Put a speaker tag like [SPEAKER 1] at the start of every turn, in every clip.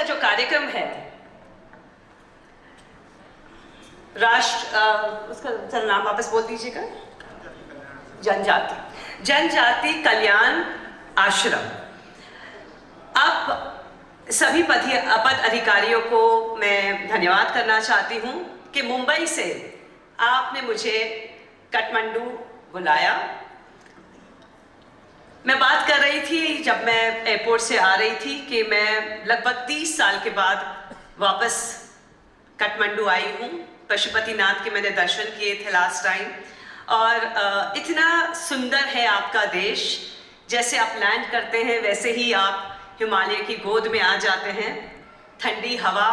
[SPEAKER 1] का जो कार्यक्रम है उसका जरा नाम वापस बोल दीजिएगा। जनजाति कल्याण आश्रम। अब सभी पद अधिकारियों को मैं धन्यवाद करना चाहती हूँ कि मुंबई से आपने मुझे काठमांडू बुलाया। मैं बात कर रही थी जब मैं एयरपोर्ट से आ रही थी कि मैं लगभग 30 साल के बाद वापस काठमांडू आई हूँ। पशुपतिनाथ के मैंने दर्शन किए थे लास्ट टाइम, और इतना सुंदर है आपका देश। जैसे आप लैंड करते हैं वैसे ही आप हिमालय की गोद में आ जाते हैं। ठंडी हवा,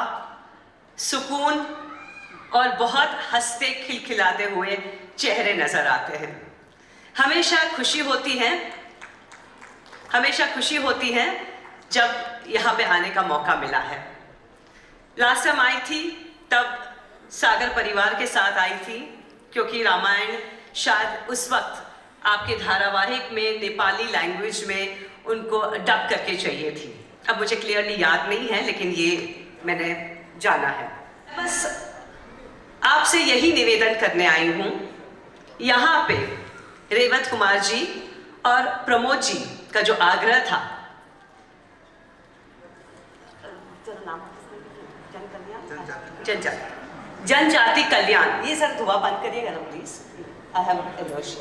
[SPEAKER 1] सुकून और बहुत हंसते खिलखिलाते हुए चेहरे नजर आते हैं। हमेशा खुशी होती है जब यहाँ पे आने का मौका मिला है। लास्ट टाइम आई थी तब सागर परिवार के साथ आई थी, क्योंकि रामायण शायद उस वक्त आपके धारावाहिक में नेपाली लैंग्वेज में उनको डब करके चाहिए थी। अब मुझे क्लियरली याद नहीं है, लेकिन ये मैंने जाना है। बस आपसे यही निवेदन करने आई हूँ। यहाँ पे रेवत कुमार जी और प्रमोद जी का जो आग्रह था, जनजाति कल्याण, ये सर धुआं बंद करिएगा ना प्लीज, आई हैव एलर्जी।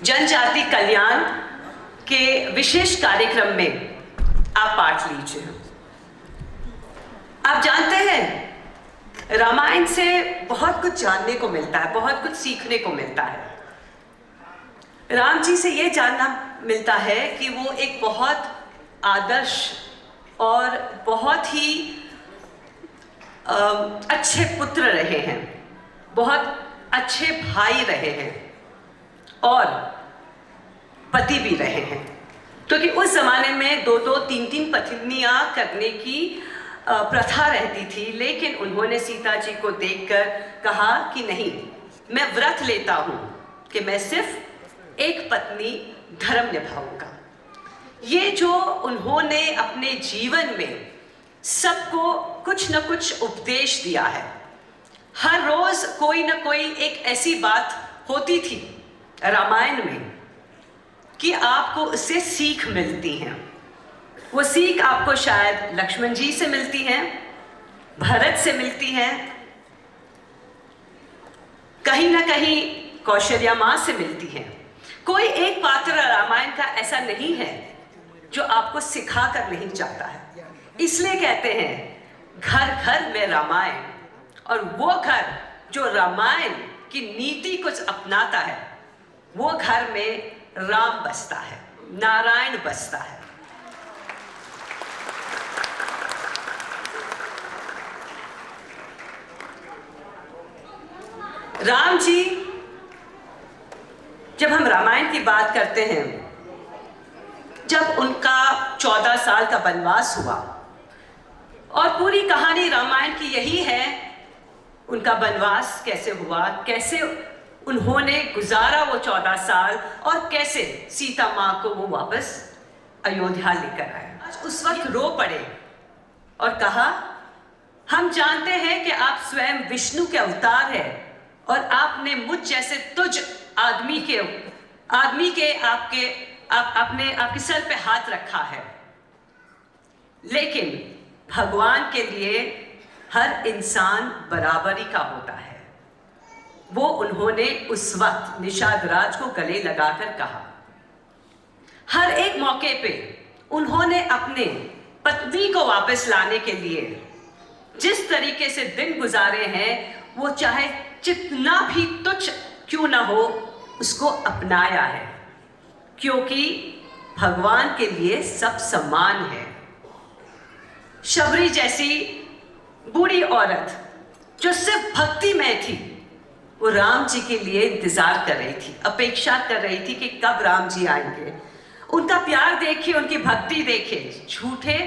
[SPEAKER 1] जनजाति कल्याण के विशेष कार्यक्रम में आप पार्ट लीजिए। आप जानते हैं रामायण से बहुत कुछ जानने को मिलता है, बहुत कुछ सीखने को मिलता है। राम जी से ये जानना मिलता है कि वो एक बहुत आदर्श और बहुत ही अच्छे पुत्र रहे हैं, बहुत अच्छे भाई रहे हैं और पति भी रहे हैं। क्योंकि उस जमाने में 2-2, 3-3 पत्नियां करने की प्रथा रहती थी, लेकिन उन्होंने सीता जी को देखकर कहा कि नहीं, मैं व्रत लेता हूं कि मैं सिर्फ एक पत्नी धर्म निभाऊंगा। ये जो उन्होंने अपने जीवन में सबको कुछ न कुछ उपदेश दिया है। हर रोज कोई न कोई एक ऐसी बात होती थी रामायण में कि आपको उससे सीख मिलती है। वो सीख आपको शायद लक्ष्मण जी से मिलती है, भरत से मिलती है, कहीं ना कहीं कौशल्या माँ से मिलती है। कोई एक पात्र रामायण का ऐसा नहीं है जो आपको सिखा कर नहीं जाता है। इसलिए कहते हैं घर घर में रामायण, और वो घर जो रामायण की नीति को अपनाता है वो घर में राम बसता है, नारायण बसता है। राम जी, जब हम रामायण की बात करते हैं, जब उनका 14 साल का वनवास हुआ, और पूरी कहानी रामायण की यही है, उनका वनवास कैसे हुआ, कैसे उन्होंने गुजारा वो 14 साल, और कैसे सीता माँ को वो वापस अयोध्या लेकर आए। आज उस वक्त रो पड़े और कहा, हम जानते हैं कि आप स्वयं विष्णु के अवतार हैं और आपने मुझ जैसे तुझ आदमी के आपके सर पे हाथ रखा है, लेकिन भगवान के लिए हर इंसान बराबरी का होता है। वो उन्होंने उस वक्त निषाद राज को गले लगाकर कहा। हर एक मौके पे उन्होंने अपने पत्नी को वापस लाने के लिए जिस तरीके से दिन गुजारे हैं, वो चाहे जितना भी तुच्छ क्यों ना हो उसको अपनाया है, क्योंकि भगवान के लिए सब समान है। शबरी जैसी बूढ़ी औरत जो सिर्फ भक्ति में थी, वो राम जी के लिए इंतजार कर रही थी, अपेक्षा कर रही थी कि कब राम जी आएंगे। उनका प्यार देखिए, उनकी भक्ति देखिए। झूठे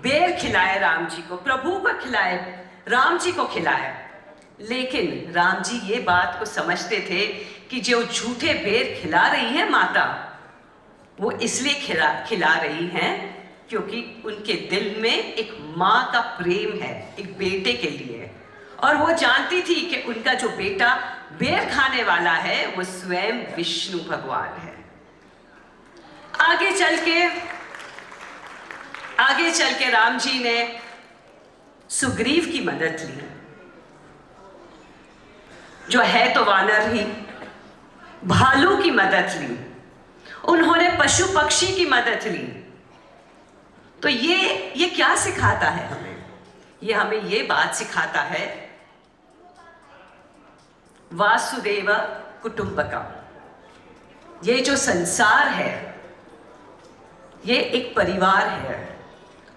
[SPEAKER 1] बेर खिलाए राम जी को, प्रभु को खिलाए, राम जी को खिलाए, लेकिन राम जी ये बात को समझते थे कि जो झूठे बेर खिला रही है माता, वो इसलिए खिला रही हैं क्योंकि उनके दिल में एक माँ का प्रेम है एक बेटे के लिए, और वो जानती थी कि उनका जो बेटा बेर खाने वाला है वो स्वयं विष्णु भगवान है। आगे चल के राम जी ने सुग्रीव की मदद ली, जो है तो वानर ही, भालू की मदद ली, उन्होंने पशु पक्षी की मदद ली। तो ये क्या सिखाता है हमें? ये हमें ये बात सिखाता है वासुदेव कुटुंबकम। ये जो संसार है ये एक परिवार है,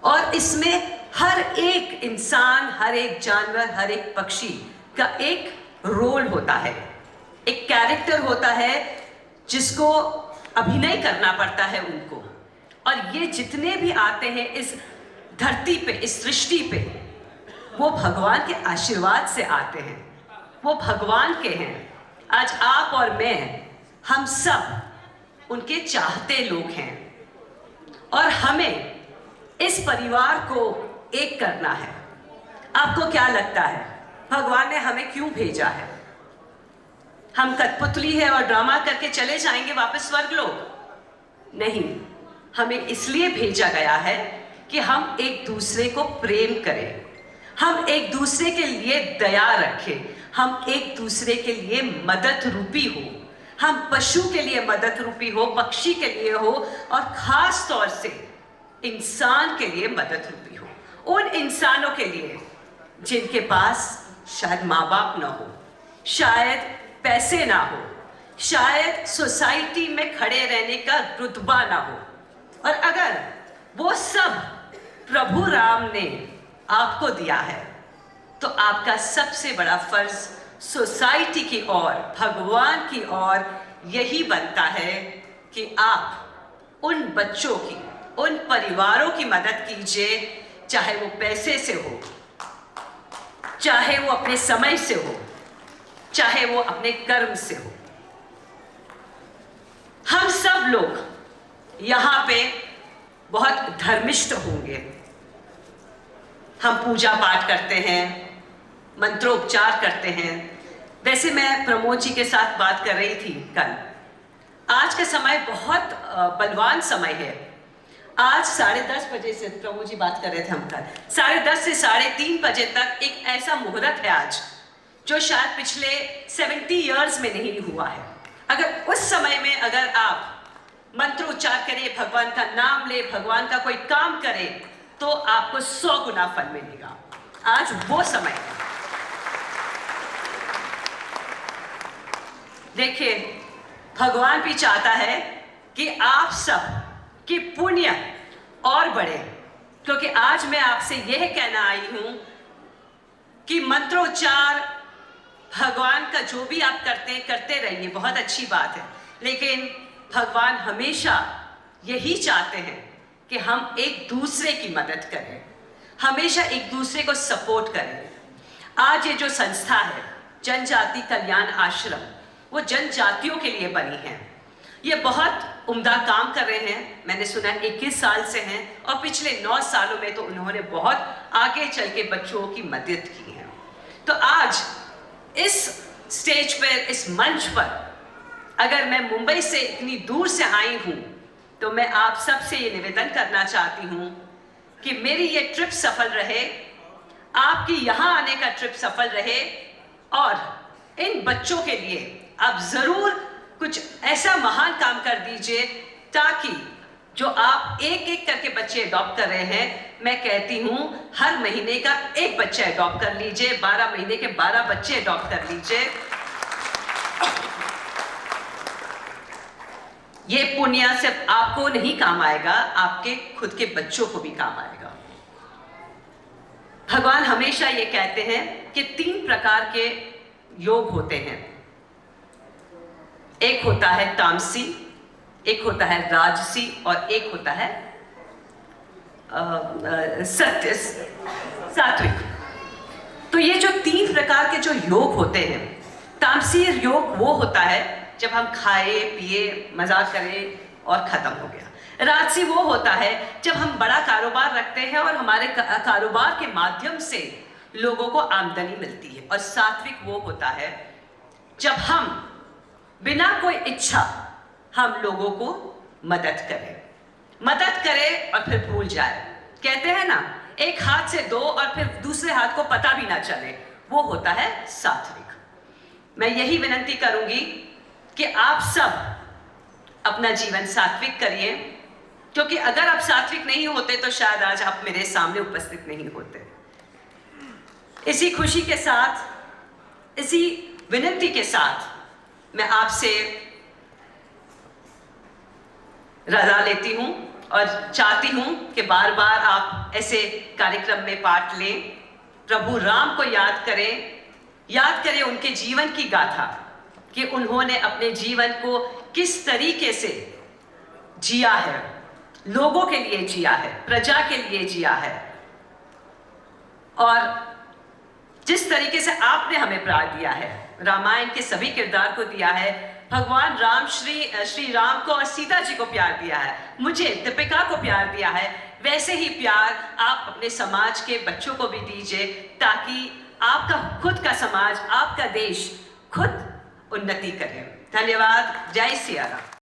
[SPEAKER 1] और इसमें हर एक इंसान, हर एक जानवर, हर एक पक्षी का एक रोल होता है, एक कैरेक्टर होता है जिसको अभिनय करना पड़ता है उनको। और ये जितने भी आते हैं इस धरती पे, इस सृष्टि पे, वो भगवान के आशीर्वाद से आते हैं, वो भगवान के हैं। आज आप और मैं, हम सब उनके चाहते लोग हैं, और हमें इस परिवार को एक करना है। आपको क्या लगता है भगवान ने हमें क्यों भेजा है? हम कठपुतली है और ड्रामा करके चले जाएंगे वापस स्वर्गलोक? नहीं, हमें इसलिए भेजा गया है कि हम एक दूसरे को प्रेम करें, हम एक दूसरे के लिए दया रखें, हम एक दूसरे के लिए मदद रूपी हो, हम पशु के लिए मदद रूपी हो, पक्षी के लिए हो, और खास तौर से इंसान के लिए मदद रूपी हो। उन इंसानों के लिए जिनके पास शायद माँ बाप ना हो, शायद पैसे ना हो, शायद सोसाइटी में खड़े रहने का रुतबा ना हो, और अगर वो सब प्रभु राम ने आपको दिया है तो आपका सबसे बड़ा फर्ज सोसाइटी की ओर, भगवान की ओर यही बनता है कि आप उन बच्चों की, उन परिवारों की मदद कीजिए, चाहे वो पैसे से हो, चाहे वो अपने समय से हो, चाहे वो अपने कर्म से हो। हम सब लोग यहाँ पे बहुत धर्मिष्ठ होंगे, हम पूजा पाठ करते हैं, मंत्रोपचार करते हैं। वैसे मैं प्रमोद जी के साथ बात कर रही थी कल। आज का समय बहुत बलवान समय है। आज 10:30 बजे से, प्रभु जी बात कर रहे थे हम कल, 10:30 से 3:30 बजे तक एक ऐसा मुहूर्त है आज जो शायद पिछले 70 इयर्स में नहीं हुआ है। अगर उस समय में अगर आप मंत्रोच्चार करें, भगवान का नाम ले, भगवान का कोई काम करें, तो आपको 100 गुना फल मिलेगा। आज वो समय है। देखिए, भगवान भी चाहता है कि आप सब कि पुण्य और बढ़े, क्योंकि आज मैं आपसे यह कहना आई हूं कि मंत्रोच्चार, भगवान का जो भी आप करते रहिए, बहुत अच्छी बात है, लेकिन भगवान हमेशा यही चाहते हैं कि हम एक दूसरे की मदद करें, हमेशा एक दूसरे को सपोर्ट करें। आज ये जो संस्था है जनजाति कल्याण आश्रम, वो जनजातियों के लिए बनी है। ये बहुत उम्दा काम कर रहे हैं। मैंने सुना 21 साल से हैं, और पिछले 9 सालों में तो उन्होंने बहुत आगे चल के बच्चों की मदद की है। तो आज इस स्टेज पर, इस मंच पर, अगर मैं मुंबई से इतनी दूर से आई हूँ, तो मैं आप सबसे ये निवेदन करना चाहती हूँ कि मेरी ये ट्रिप सफल रहे, आपकी यहाँ आने का ट्रिप सफल रहे, और इन बच्चों के लिए आप जरूर कुछ ऐसा महान काम कर दीजिए ताकि जो आप एक एक करके बच्चे अडॉप्ट कर रहे हैं, मैं कहती हूँ हर महीने का एक बच्चा अडॉप्ट कर लीजिए, 12 महीने के 12 बच्चे अडॉप्ट कर लीजिए। ये पुण्य सिर्फ आपको नहीं काम आएगा, आपके खुद के बच्चों को भी काम आएगा। भगवान हमेशा ये कहते हैं कि 3 प्रकार के योग होते हैं। एक होता है तामसी, एक होता है राजसी, और एक होता है सात्विक। तो ये जो 3 प्रकार के जो योग होते हैं, तामसी योग वो होता है जब हम खाए पिए, मजाक करें और खत्म हो गया। राजसी वो होता है जब हम बड़ा कारोबार रखते हैं और हमारे कारोबार के माध्यम से लोगों को आमदनी मिलती है। और सात्विक वो होता है जब हम बिना कोई इच्छा हम लोगों को मदद करें और फिर भूल जाए। कहते हैं ना, एक हाथ से दो और फिर दूसरे हाथ को पता भी ना चले, वो होता है सात्विक। मैं यही विनती करूंगी कि आप सब अपना जीवन सात्विक करिए, क्योंकि अगर आप सात्विक नहीं होते तो शायद आज आप मेरे सामने उपस्थित नहीं होते। इसी खुशी के साथ, इसी विनती के साथ मैं आपसे रजा लेती हूं और चाहती हूं कि बार बार आप ऐसे कार्यक्रम में पार्ट लें। प्रभु राम को याद करें उनके जीवन की गाथा कि उन्होंने अपने जीवन को किस तरीके से जिया है, लोगों के लिए जिया है, प्रजा के लिए जिया है, और जिस तरीके से आपने हमें प्यार दिया है, रामायण के सभी किरदार को दिया है, भगवान राम श्री राम को और सीता जी को प्यार दिया है, मुझे दीपिका को प्यार दिया है, वैसे ही प्यार आप अपने समाज के बच्चों को भी दीजिए, ताकि आपका खुद का समाज, आपका देश खुद उन्नति करे। धन्यवाद। जय सिया राम।